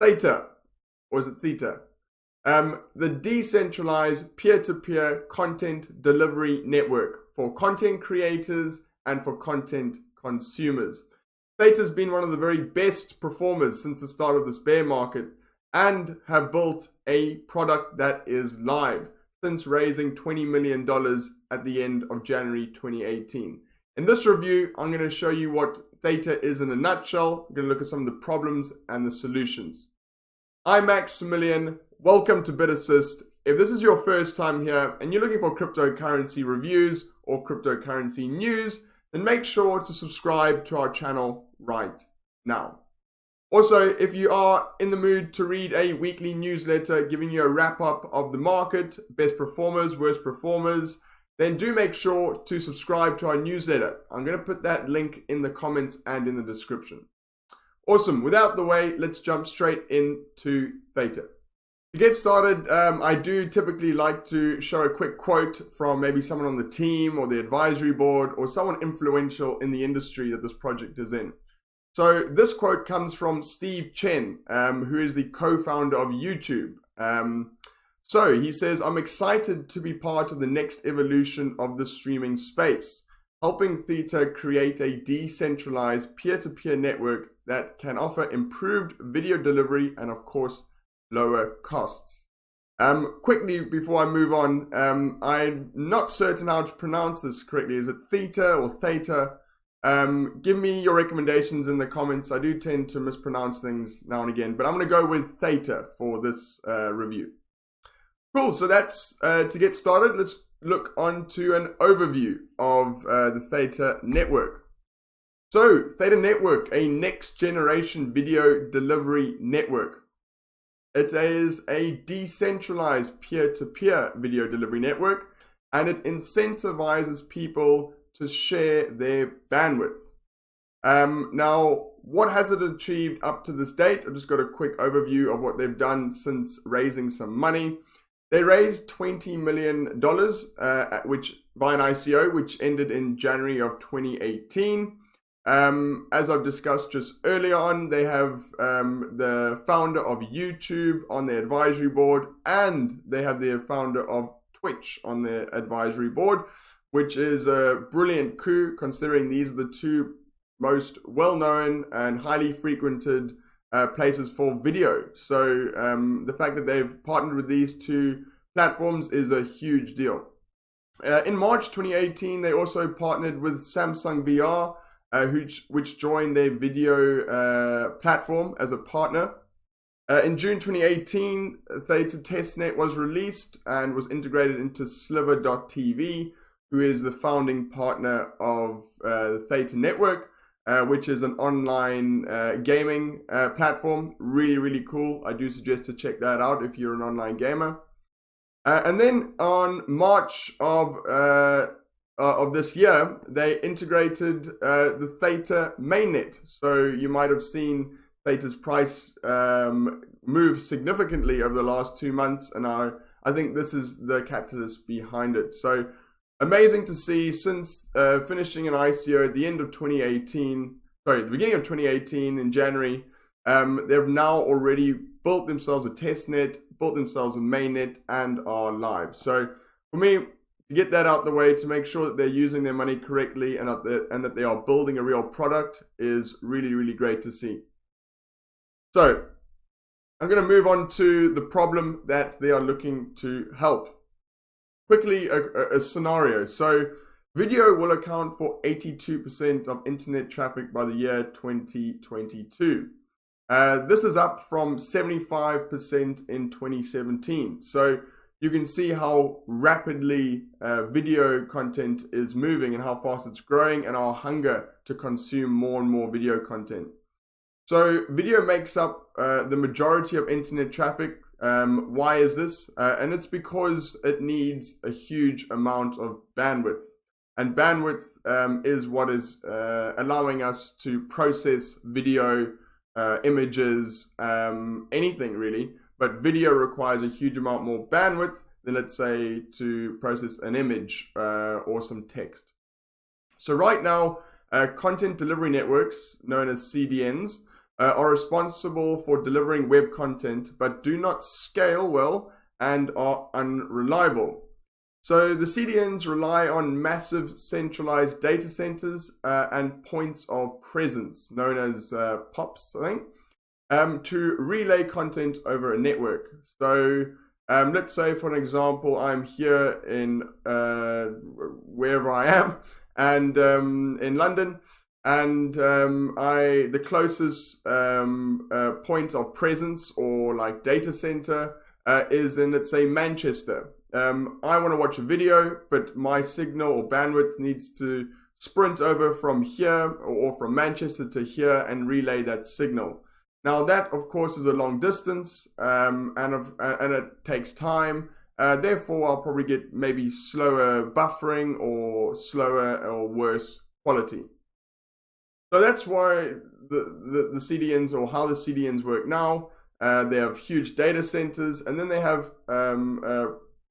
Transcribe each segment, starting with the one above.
Theta, or is it Theta? The decentralized peer-to-peer content delivery network for content creators and for content consumers. Theta has been one of the very best performers since the start of this bear market and have built a product that is live since raising $20 million at the end of January 2018. In this review, I'm going to show you what Theta is in a nutshell. I'm going to look at some of the problems and the solutions. I'm Maximilian. Welcome to BitAssist. If this is your first time here and you're looking for cryptocurrency reviews or cryptocurrency news, then make sure to subscribe to our channel right now. Also, if you are in the mood to read a weekly newsletter giving you a wrap-up of the market, best performers, worst performers, then do make sure to subscribe to our newsletter. I'm going to put that link in the comments and in the description. Awesome. Without the way, let's jump straight into Theta. To get started, I do typically like to show a quick quote from maybe someone on the team or the advisory board or someone influential in the industry that this project is in. So this quote comes from Steve Chen, who is the co-founder of YouTube. So he says, "I'm excited to be part of the next evolution of the streaming space, helping Theta create a decentralized peer-to-peer network that can offer improved video delivery and, of course, lower costs." Quickly, before I move on, I'm not certain how to pronounce this correctly. Is it Theta or Theta? Give me your recommendations in the comments. I do tend to mispronounce things now and again, but I'm going to go with Theta for this review. Cool, so that's to get started. Let's look onto an overview of the Theta Network. So, Theta Network, a next generation video delivery network. It is a decentralized peer-to-peer video delivery network, and it incentivizes people to share their bandwidth. Now, what has it achieved up to this date? I've just got a quick overview of what they've done since raising some money. They raised $20 million which by an ICO, which ended in January of 2018. As I've discussed just earlier on, they have the founder of YouTube on their advisory board, and they have the founder of Twitch on their advisory board, which is a brilliant coup considering these are the two most well-known and highly frequented places for video. So the fact that they've partnered with these two platforms is a huge deal. In March 2018, they also partnered with Samsung VR, which joined their video platform as a partner. In June 2018, Theta Testnet was released and was integrated into Sliver.tv, who is the founding partner of the Theta Network, which is an online gaming platform. Really, really cool. I do suggest to check that out if you're an online gamer. And then on March of this year, they integrated the Theta mainnet. So you might have seen Theta's price move significantly over the last 2 months, and I think this is the catalyst behind it. So amazing to see since finishing an ICO at the end of 2018, the beginning of 2018 in January, they've now already built themselves a testnet, built themselves a mainnet, and are live. So for me, to get that out the way, to make sure that they're using their money correctly and that they are building a real product is really, really great to see. So I'm going to move on to the problem that they are looking to help. Quickly, a scenario. So video will account for 82% of internet traffic by the year 2022. This is up from 75% in 2017. So you can see how rapidly video content is moving and how fast it's growing, and our hunger to consume more and more video content. So video makes up the majority of internet traffic. Why is this? And it's because it needs a huge amount of bandwidth. And bandwidth is what is allowing us to process video, images, anything really. But video requires a huge amount more bandwidth than, let's say, to process an image or some text. So right now, content delivery networks, known as CDNs, are responsible for delivering web content, but do not scale well and are unreliable. So the CDNs rely on massive centralized data centers and points of presence, known as POPs, I think, to relay content over a network. So let's say, for an example, I'm here in wherever I am, and in London, and the closest point of presence or like data center is in, let's say, Manchester. I want to watch a video, but my signal or bandwidth needs to sprint over from here or from Manchester to here and relay that signal. Now that, of course, is a long distance, and it takes time. Therefore, I'll probably get maybe slower buffering or slower or worse quality. So that's why the CDNs, or how the CDNs work now. They have huge data centers, and then they have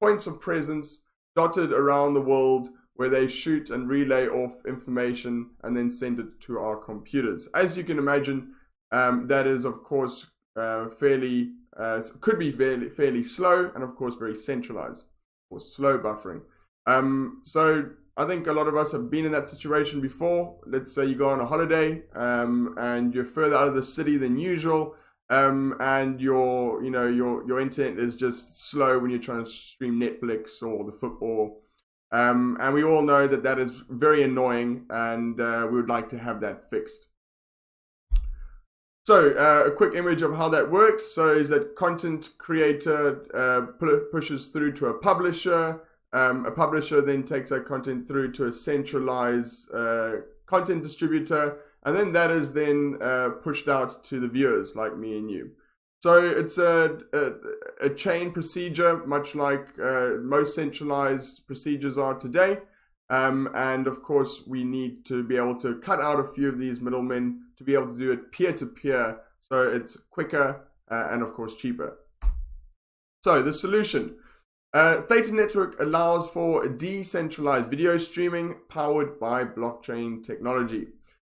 points of presence dotted around the world where they shoot and relay off information and then send it to our computers. As you can imagine, that is, of course, could be fairly slow, and of course very centralized or slow buffering. So I think a lot of us have been in that situation before. Let's say you go on a holiday and you're further out of the city than usual. And your internet is just slow when you're trying to stream Netflix or the football. And we all know that is very annoying, and we would like to have that fixed. So a quick image of how that works. So is that content creator pushes through to a publisher. A publisher then takes that content through to a centralized content distributor. And then that is then pushed out to the viewers like me and you. So it's a chain procedure, much like most centralized procedures are today. And of course, we need to be able to cut out a few of these middlemen to be able to do it peer-to-peer. So it's quicker and of course cheaper. So the solution. Theta Network allows for decentralized video streaming powered by blockchain technology.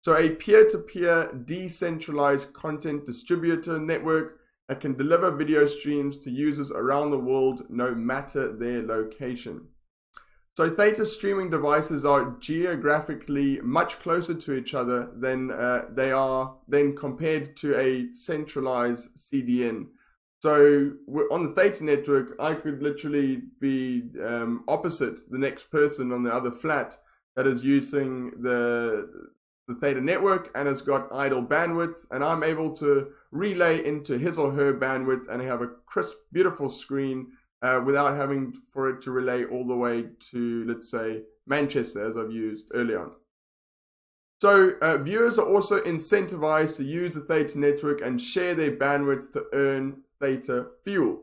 So a peer-to-peer decentralized content distributor network that can deliver video streams to users around the world, no matter their location. So Theta streaming devices are geographically much closer to each other than they are then compared to a centralized CDN. So on the Theta network, I could literally be opposite the next person on the other flat that is using the Theta network and has got idle bandwidth, and I'm able to relay into his or her bandwidth and have a crisp, beautiful screen without having for it to relay all the way to, let's say, Manchester, as I've used earlier on. So viewers are also incentivized to use the Theta network and share their bandwidth to earn Theta Fuel.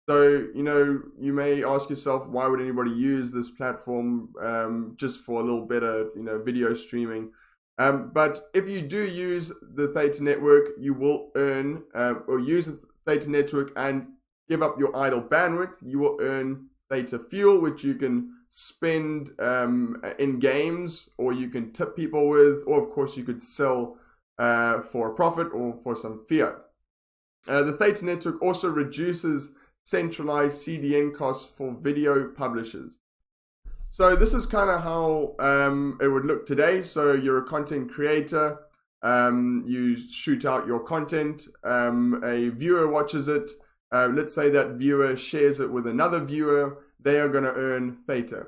So, you may ask yourself, why would anybody use this platform just for a little better, video streaming? But if you do use the Theta network, you will earn or use the Theta network and give up your idle bandwidth. You will earn Theta Fuel, which you can spend in games, or you can tip people with, or of course you could sell for a profit or for some fiat. The Theta network also reduces centralized CDN costs for video publishers. So this is kind of how it would look today. So you're a content creator, you shoot out your content, a viewer watches it. Let's say that viewer shares it with another viewer. They are going to earn Theta.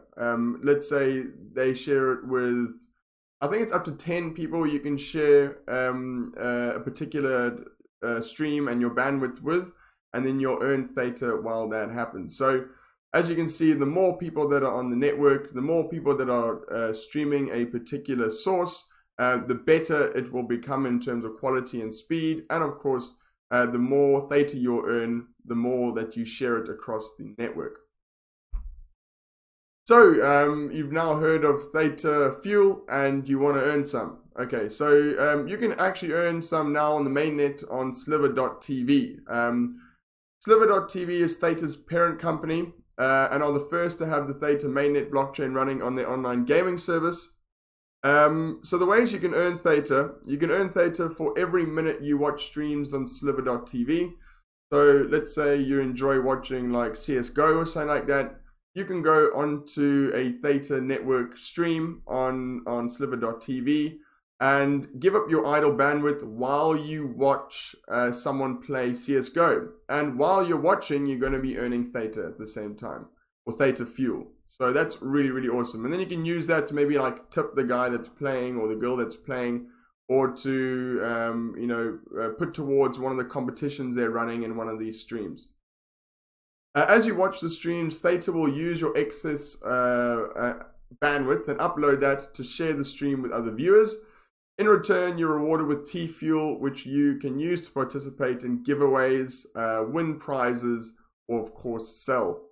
Let's say they share it with, I think it's up to 10 people you can share a particular stream and your bandwidth with, and then you'll earn Theta while that happens. So as you can see, the more people that are on the network, the more people that are streaming a particular source, the better it will become in terms of quality and speed. And of course, the more Theta you'll earn, the more that you share it across the network. So you've now heard of Theta Fuel and you want to earn some. Okay, so you can actually earn some now on the mainnet on Sliver.tv. Sliver.tv is Theta's parent company and are the first to have the Theta mainnet blockchain running on their online gaming service. So the ways you can earn Theta for every minute you watch streams on sliver.tv. So let's say you enjoy watching like CSGO or something like that. You can go onto a Theta Network stream on sliver.tv and give up your idle bandwidth while you watch someone play CSGO. And while you're watching, you're going to be earning Theta at the same time, or Theta Fuel. So that's really, really awesome. And then you can use that to maybe like tip the guy that's playing or the girl that's playing, or to put towards one of the competitions they're running in one of these streams. As you watch the streams, Theta will use your excess bandwidth and upload that to share the stream with other viewers. In return, you're rewarded with Tfuel, which you can use to participate in giveaways, win prizes, or of course sell.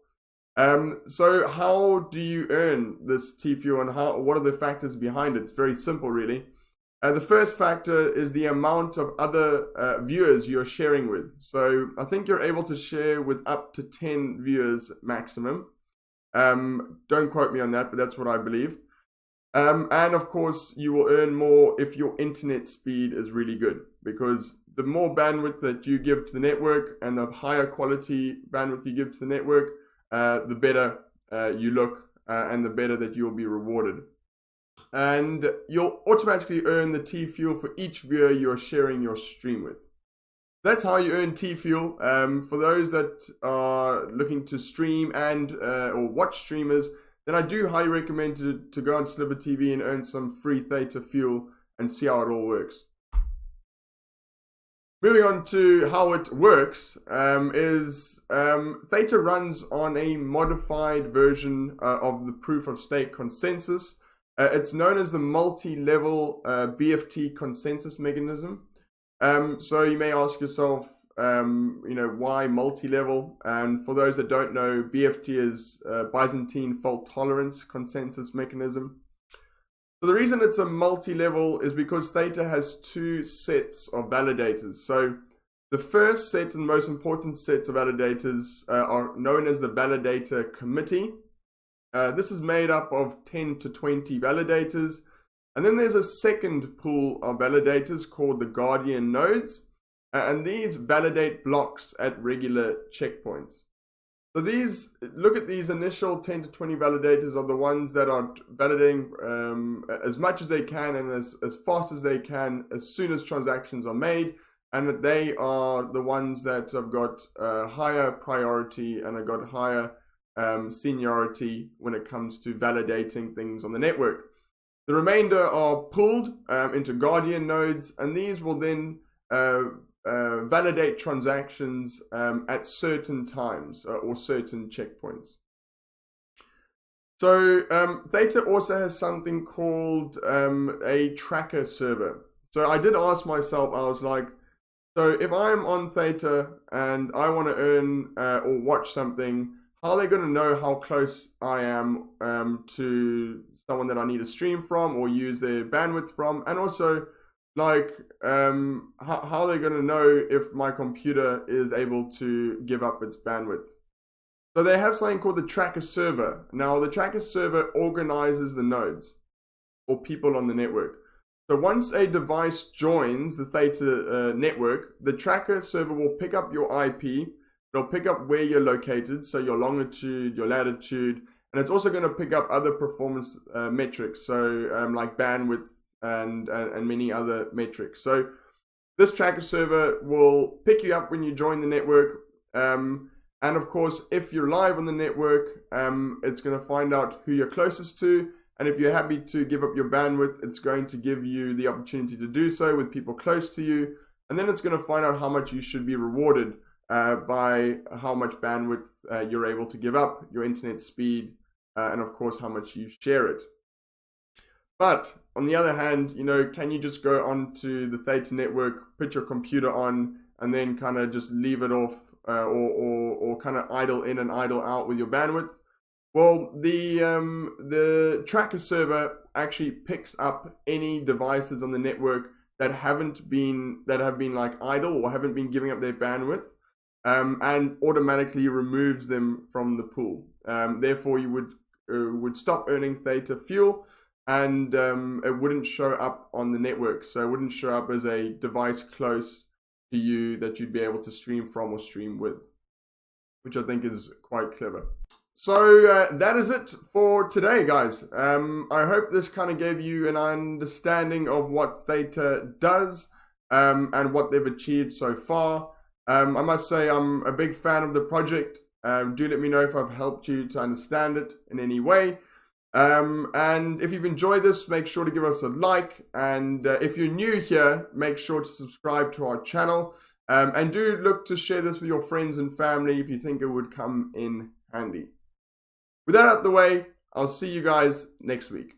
So how do you earn this Tfuel, and what are the factors behind it? It's very simple, really. The first factor is the amount of other viewers you're sharing with. So I think you're able to share with up to 10 viewers maximum. Don't quote me on that, but that's what I believe. And of course, you will earn more if your internet speed is really good, because the more bandwidth that you give to the network and the higher quality bandwidth you give to the network, the better you look and the better that you'll be rewarded. And you'll automatically earn the Tfuel for each viewer you're sharing your stream with. That's how you earn Tfuel. For those that are looking to stream and or watch streamers, then I do highly recommend to go on Sliver TV and earn some free Theta Fuel and see how it all works. Moving on to how it works, Theta runs on a modified version of the proof of stake consensus. It's known as the multi-level BFT consensus mechanism. So you may ask yourself, why multi-level? And for those that don't know, BFT is Byzantine fault tolerance consensus mechanism. So the reason it's a multi-level is because Theta has two sets of validators. So the first set and most important set of validators are known as the validator committee. This is made up of 10 to 20 validators. And then there's a second pool of validators called the guardian nodes. And these validate blocks at regular checkpoints. So look at these initial 10 to 20 validators are the ones that are validating as much as they can and as fast as they can as soon as transactions are made. And they are the ones that have got higher priority and have got higher seniority when it comes to validating things on the network. The remainder are pulled into guardian nodes, and these will then validate transactions at certain times or certain checkpoints. So Theta also has something called a tracker server. So I did ask myself, I was like, so if I'm on Theta and I want to earn or watch something, how are they going to know how close I am to someone that I need to stream from or use their bandwidth from? And also, like, how are they going to know if my computer is able to give up its bandwidth? So they have something called the tracker server. Now, the tracker server organizes the nodes or people on the network. So once a device joins the Theta network, the tracker server will pick up your IP. It'll pick up where you're located, so your longitude, your latitude, and it's also going to pick up other performance metrics, so like bandwidth and many other metrics. So this tracker server will pick you up when you join the network, and of course, if you're live on the network, it's going to find out who you're closest to, and if you're happy to give up your bandwidth, it's going to give you the opportunity to do so with people close to you, and then it's going to find out how much you should be rewarded by how much bandwidth you're able to give up, your internet speed, and of course how much you share it. But on the other hand, can you just go onto the Theta network, put your computer on, and then kind of just leave it off or kind of idle in and idle out with your bandwidth? Well, the tracker server actually picks up any devices on the network that have been like idle or haven't been giving up their bandwidth. And automatically removes them from the pool. Therefore, you would stop earning Theta Fuel, and it wouldn't show up on the network. So it wouldn't show up as a device close to you that you'd be able to stream from or stream with, which I think is quite clever. So that is it for today, guys. I hope this kind of gave you an understanding of what Theta does and what they've achieved so far. I must say I'm a big fan of the project. Do let me know if I've helped you to understand it in any way. And if you've enjoyed this, make sure to give us a like. And if you're new here, make sure to subscribe to our channel. And do look to share this with your friends and family if you think it would come in handy. With that out of the way, I'll see you guys next week.